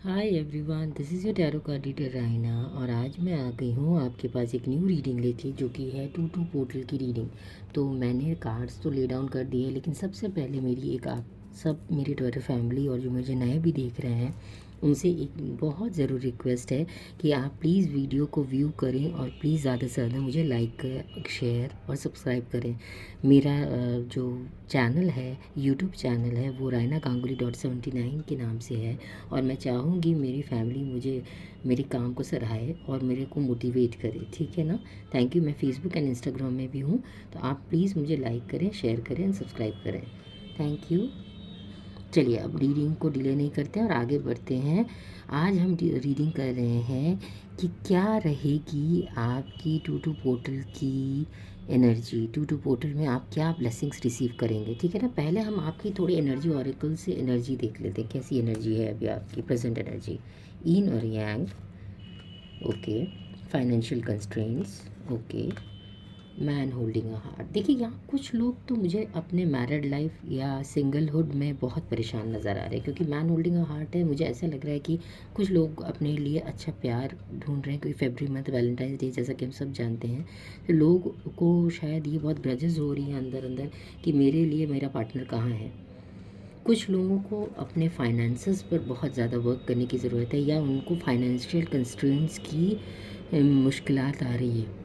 Hi everyone, this is your tarot card reader राइना। और आज मैं आ गई हूँ आपके पास एक न्यू रीडिंग लेके, जो कि है टू टू पोर्टल की रीडिंग। तो मैंने कार्ड्स तो ले डाउन कर दिए, लेकिन सबसे पहले मेरी एक आप सब मेरी ट्विटर फैमिली और जो मुझे नए भी देख रहे हैं उनसे एक बहुत ज़रूर रिक्वेस्ट है कि आप प्लीज़ वीडियो को व्यू करें और प्लीज़ ज़्यादा से ज़्यादा मुझे लाइक, शेयर और सब्सक्राइब करें। मेरा जो चैनल है, यूट्यूब चैनल है, वो रायना गांगुली .79 के नाम से है। और मैं चाहूँगी मेरी फैमिली मुझे मेरे काम को सराहे और मेरे को मोटिवेट करे, ठीक है ना। Thank you. मैं फेसबुक एंड इंस्टाग्राम में भी हूँ, तो आप प्लीज़ मुझे लाइक करें, शेयर करें एंड सब्सक्राइब करें। Thank you. चलिए अब रीडिंग को डिले नहीं करते और आगे बढ़ते हैं। आज हम रीडिंग कर रहे हैं कि क्या रहेगी आपकी टू टू पोर्टल की एनर्जी। टू टू पोर्टल में आप क्या ब्लेसिंग्स रिसीव करेंगे, ठीक है ना। पहले हम आपकी थोड़ी एनर्जी ऑरेकल से एनर्जी देख लेते हैं, कैसी एनर्जी है अभी आपकी प्रेजेंट एनर्जी। इन और yang, okay. Financial constraints, okay. Man holding a heart. देखिए, यहाँ कुछ लोग तो मुझे अपने मैरिड लाइफ या सिंगलहुड में बहुत परेशान नज़र आ रहे हैं, क्योंकि मैन होल्डिंग अ हार्ट है। मुझे ऐसा लग रहा है कि कुछ लोग अपने लिए अच्छा प्यार ढूंढ रहे हैं, क्योंकि फेब्रुअरी मंथ वैलेंटाइंस डे जैसा कि हम सब जानते हैं। तो लोग को शायद ये बहुत ग्रजेस हो रही हैं अंदर अंदर कि मेरे लिए मेरा पार्टनर कहाँ है। कुछ लोगों को अपने फाइनेंसेस पर बहुत ज़्यादा वर्क करने की ज़रूरत है, या उनको फाइनेंशियल कंस्ट्रेंट्स की मुश्किलात आ रही है,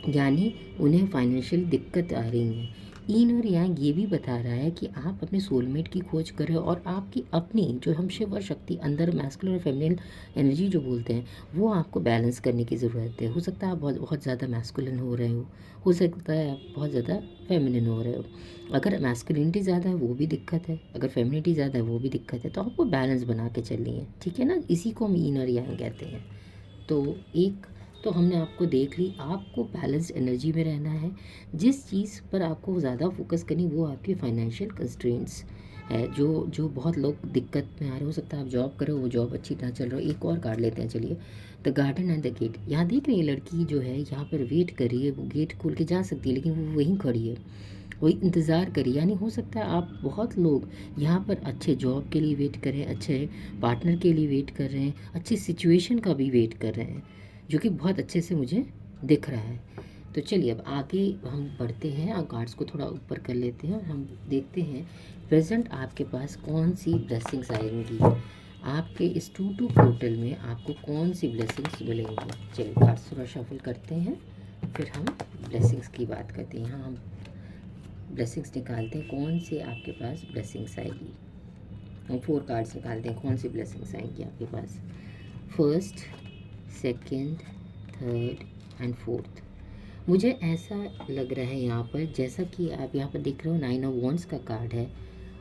यानी उन्हें फाइनेंशियल दिक्कत आ रही है। इन और यांग ये भी बता रहा है कि आप अपने सोलमेट की खोज करें और आपकी अपनी जो हम शिव और शक्ति अंदर मैस्कुलिन और फेमिनिन एनर्जी जो बोलते हैं, वो आपको बैलेंस करने की ज़रूरत है। हो सकता है आप बहुत बहुत ज़्यादा मैस्कुलिन हो रहे हो सकता है आप बहुत ज़्यादा फेमिनिन हो रहे हो। अगर मैस्कुलिनिटी ज़्यादा है वो भी दिक्कत है, अगर फेमिनिटी ज़्यादा है वो भी दिक्कत है। तो आपको बैलेंस बना के चलनी है, ठीक है ना। इसी को हम इन और यांग कहते हैं। तो एक तो हमने आपको देख ली, आपको बैलेंस्ड एनर्जी में रहना है। जिस चीज़ पर आपको ज़्यादा फोकस करनी वो आपकी फाइनेंशियल कंस्ट्रेंट्स है, जो जो बहुत लोग दिक्कत में आ रहे हो सकता है आप जॉब करो, वो जॉब अच्छी तरह चल रहा हो। एक और कार्ड लेते हैं, चलिए। The garden and the gate. यहाँ देख रही है लड़की जो है यहाँ पर वेट कर रही है, वो गेट खोल के जा सकती है लेकिन वो वहीं खड़ी है, वही इंतज़ार करिए। यानी हो सकता है आप बहुत लोग यहाँ पर अच्छे जॉब के लिए वेट कर रहे हैं, अच्छे पार्टनर के लिए वेट कर रहे हैं, अच्छी सिचुएशन का भी वेट कर रहे हैं, जो कि बहुत अच्छे से मुझे दिख रहा है। तो चलिए अब आगे हम बढ़ते हैं और कार्ड्स को थोड़ा ऊपर कर लेते हैं और हम देखते हैं प्रेजेंट आपके पास कौन सी ब्लेसिंग्स आएंगी। आपके इस टू टू पोर्टल में आपको कौन सी ब्लेसिंग्स मिलेंगी। चलिए कार्ड्स थोड़ा शफल करते हैं, फिर हम ब्लेसिंग्स की बात करते हैं। यहाँ हम ब्लेसिंग्स निकालते हैं, कौन से आपके पास ब्लेसिंग्स आएगी। हम 4 कार्ड्स निकालते हैं, कौन सी ब्लेसिंग्स आएंगी आपके पास। First, second, third and fourth. मुझे ऐसा लग रहा है यहाँ पर, जैसा कि आप यहाँ पर देख रहे हो 9 ऑफ वॉन्ड्स का कार्ड है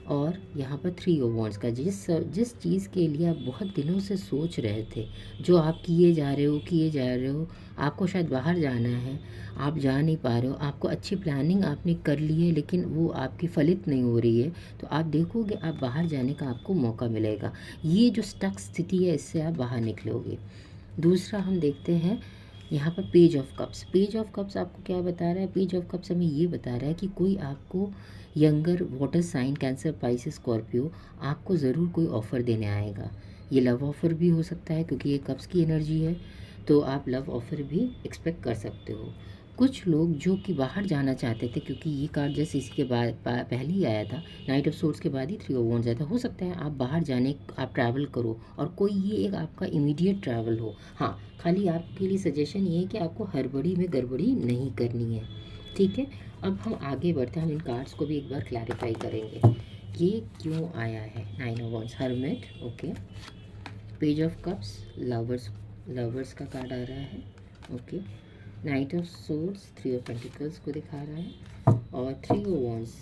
और यहाँ पर 3 ऑफ वॉन्ड्स का। जिस चीज़ के लिए आप बहुत दिनों से सोच रहे थे, जो आप किए जा रहे हो, आपको शायद बाहर जाना है, आप जा नहीं पा रहे हो, आपको अच्छी प्लानिंग आपने कर ली है लेकिन वो आपकी फलित नहीं हो रही है, तो आप देखोगे आप बाहर जाने का आपको मौका मिलेगा। ये जो स्टक स्थिति है इससे आप बाहर निकलोगे। दूसरा हम देखते हैं यहाँ पर page of cups. Page of cups आपको क्या बता रहा है। पेज ऑफ कप्स हमें ये बता रहा है कि कोई आपको younger water sign, Cancer, Pisces, Scorpio, आपको ज़रूर कोई ऑफ़र देने आएगा। ये लव ऑफ़र भी हो सकता है क्योंकि ये कप्स की एनर्जी है, तो आप लव ऑफ़र भी एक्सपेक्ट कर सकते हो। कुछ लोग जो कि बाहर जाना चाहते थे, क्योंकि ये कार्ड जैसे इसी के बाद पहले ही आया था, नाइट ऑफ सोर्ड्स के बाद ही 3 ऑफ वॉन्ड्स आया था। हो सकता है आप बाहर जाने, आप ट्रैवल करो और कोई ये एक आपका इमीडिएट ट्रैवल हो। हाँ, खाली आपके लिए सजेशन ये है कि आपको हड़बड़ी में गड़बड़ी नहीं करनी है, ठीक है। अब हम आगे बढ़ते हैं, हम इन कार्ड्स को भी एक बार क्लैरिफाई करेंगे ये क्यों आया है। 9 of wands, hermit, okay. Page of cups, lovers, lovers का कार्ड आ रहा है, okay. Night of swords 3 of pentacles को दिखा रहा है और 3 ऑफ वॉन्ड्स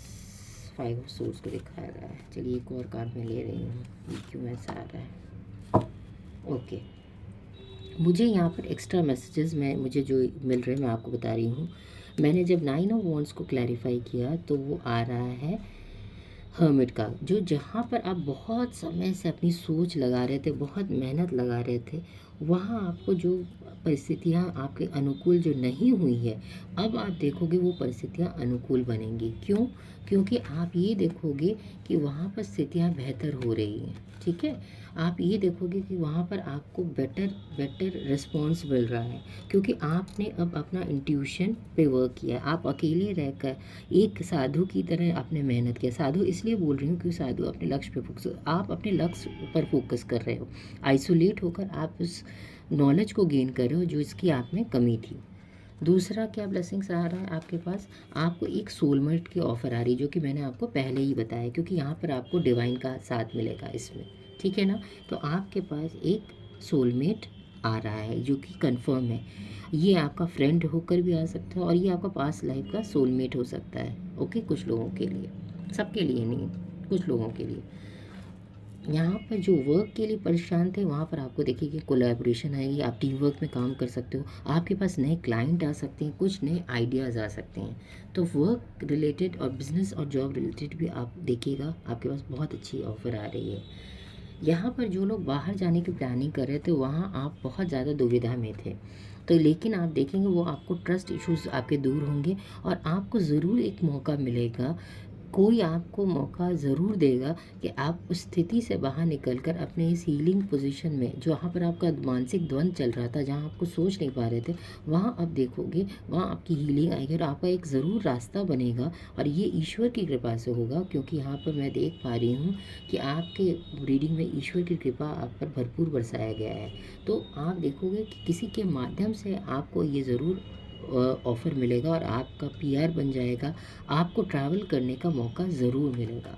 5 ऑफ सोर्ड्स को दिखा रहा है। चलिए एक और कार्ड मैं ले रही हूँ, ये क्यों ऐसा आ रहा है, ओके। मुझे यहाँ पर एक्स्ट्रा मैसेजेस में मुझे जो मिल रहे हैं मैं आपको बता रही हूँ। मैंने जब 9 ऑफ वॉन्ड्स को क्लैरिफाई किया तो वो आ रहा है हर्मिट का, जो जहाँ पर आप बहुत समय से अपनी सोच लगा रहे थे, बहुत मेहनत लगा रहे थे, वहाँ आपको जो परिस्थितियाँ आपके अनुकूल जो नहीं हुई है, अब आप देखोगे वो परिस्थितियाँ अनुकूल बनेंगी। क्यों? क्योंकि आप ये देखोगे कि वहाँ पर स्थितियाँ बेहतर हो रही हैं, ठीक है? आप ये देखोगे कि वहाँ पर आपको बेटर बेटर रिस्पॉन्स मिल रहा है, क्योंकि आपने अब अपना इंट्यूशन पे वर्क किया। आप अकेले रहकर एक साधु की तरह आपने मेहनत किया। साधु इसलिए बोल रही हूँ क्योंकि साधु अपने लक्ष्य पे फोकस, आप अपने लक्ष्य पर फोकस कर रहे हो। आइसोलेट होकर आप उस नॉलेज को गेन कर रहे हो जो इसकी आप में कमी थी। दूसरा क्या ब्लेसिंग्स आ रहा है आपके पास, आपको एक सोलमेट की ऑफ़र आ रही है, जो कि मैंने आपको पहले ही बताया, क्योंकि यहाँ पर आपको डिवाइन का साथ मिलेगा इसमें, ठीक है ना? तो आपके पास एक सोलमेट आ रहा है जो कि कंफर्म है। ये आपका फ्रेंड होकर भी आ सकता है और ये आपका पास्ट लाइफ का सोलमेट हो सकता है। ओके, कुछ लोगों के लिए, सबके लिए नहीं, कुछ लोगों के लिए। यहाँ पर जो वर्क के लिए परेशान थे, वहाँ पर आपको देखिए कि कोलैबोरेशन आएगी, आप टीम वर्क में काम कर सकते हो, आपके पास नए क्लाइंट आ सकते हैं, कुछ नए आइडियाज़ आ सकते हैं। तो वर्क रिलेटेड और बिजनेस और जॉब रिलेटेड भी आप देखिएगा, आपके पास बहुत अच्छी ऑफ़र आ रही है। यहाँ पर जो लोग बाहर जाने की प्लानिंग कर रहे थे, वहाँ आप बहुत ज़्यादा दुविधा में थे, तो लेकिन आप देखेंगे वो आपको ट्रस्ट इश्यूज़ आपके दूर होंगे और आपको ज़रूर एक मौका मिलेगा। कोई आपको मौका ज़रूर देगा कि आप उस स्थिति से बाहर निकल कर अपने इस हीलिंग पोजीशन में, जहाँ पर आपका मानसिक द्वंद चल रहा था, जहाँ आपको सोच नहीं पा रहे थे, वहाँ आप देखोगे, वहाँ आपकी हीलिंग आएगी और आपका एक ज़रूर रास्ता बनेगा। और ये ईश्वर की कृपा से होगा, क्योंकि यहाँ पर मैं देख पा रही हूँ कि आपके रीडिंग में ईश्वर की कृपा आप पर भरपूर बरसाया गया है। तो आप देखोगे कि किसी के माध्यम से आपको ये ज़रूर ऑफ़र मिलेगा और आपका पीआर बन जाएगा, आपको ट्रैवल करने का मौका ज़रूर मिलेगा,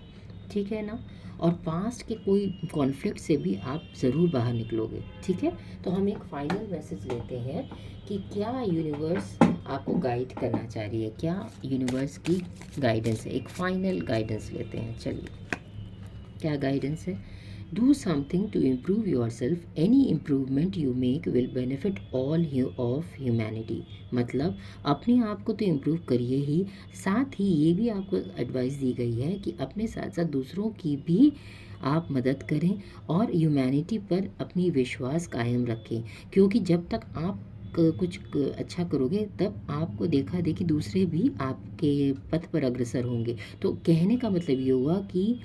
ठीक है ना? और पास्ट के कोई कॉन्फ्लिक्ट से भी आप ज़रूर बाहर निकलोगे, ठीक है? तो हम एक फाइनल मैसेज लेते हैं कि क्या यूनिवर्स आपको गाइड करना चाह रही है, क्या यूनिवर्स की गाइडेंस है। एक फाइनल गाइडेंस लेते हैं, चलिए क्या गाइडेंस है। Do something to improve your self, any improvement you make will benefit all of humanity. मतलब अपने आप को तो इम्प्रूव करिए ही, साथ ही ये भी आपको एडवाइस दी गई है कि अपने साथ साथ दूसरों की भी आप मदद करें और ह्यूमैनिटी पर अपनी विश्वास कायम रखें, क्योंकि जब तक आप कुछ अच्छा करोगे तब आपको देखा देखी दूसरे भी आपके पथ पर अग्रसर होंगे। तो कहने का मतलब ये हुआ कि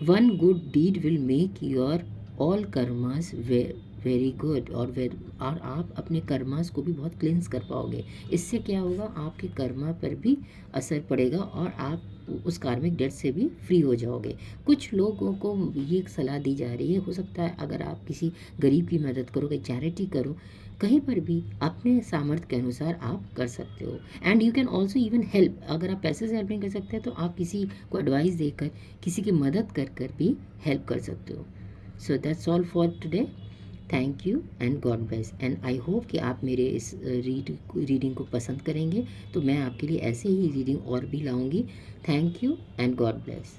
one good deed will make your all karmas very good, और आप अपने कर्मास को भी बहुत क्लिनस कर पाओगे। इससे क्या होगा, आपके कर्मा पर भी असर पड़ेगा और आप उस कार्मिक डेट से भी फ्री हो जाओगे। कुछ लोगों को ये सलाह दी जा रही है, हो सकता है अगर आप किसी गरीब की मदद करो, कहीं चैरिटी करो, कहीं पर भी अपने सामर्थ्य के अनुसार आप कर सकते हो। And you can also even help, अगर आप पैसे से हेल्प नहीं कर सकते तो आप किसी को एडवाइस देकर, किसी की मदद कर कर भी हेल्प कर सकते हो। So that's all for today. Thank you and God bless, and I hope कि आप मेरे इस रीडिंग को पसंद करेंगे, तो मैं आपके लिए ऐसे ही रीडिंग और भी लाऊंगी। Thank you and God bless.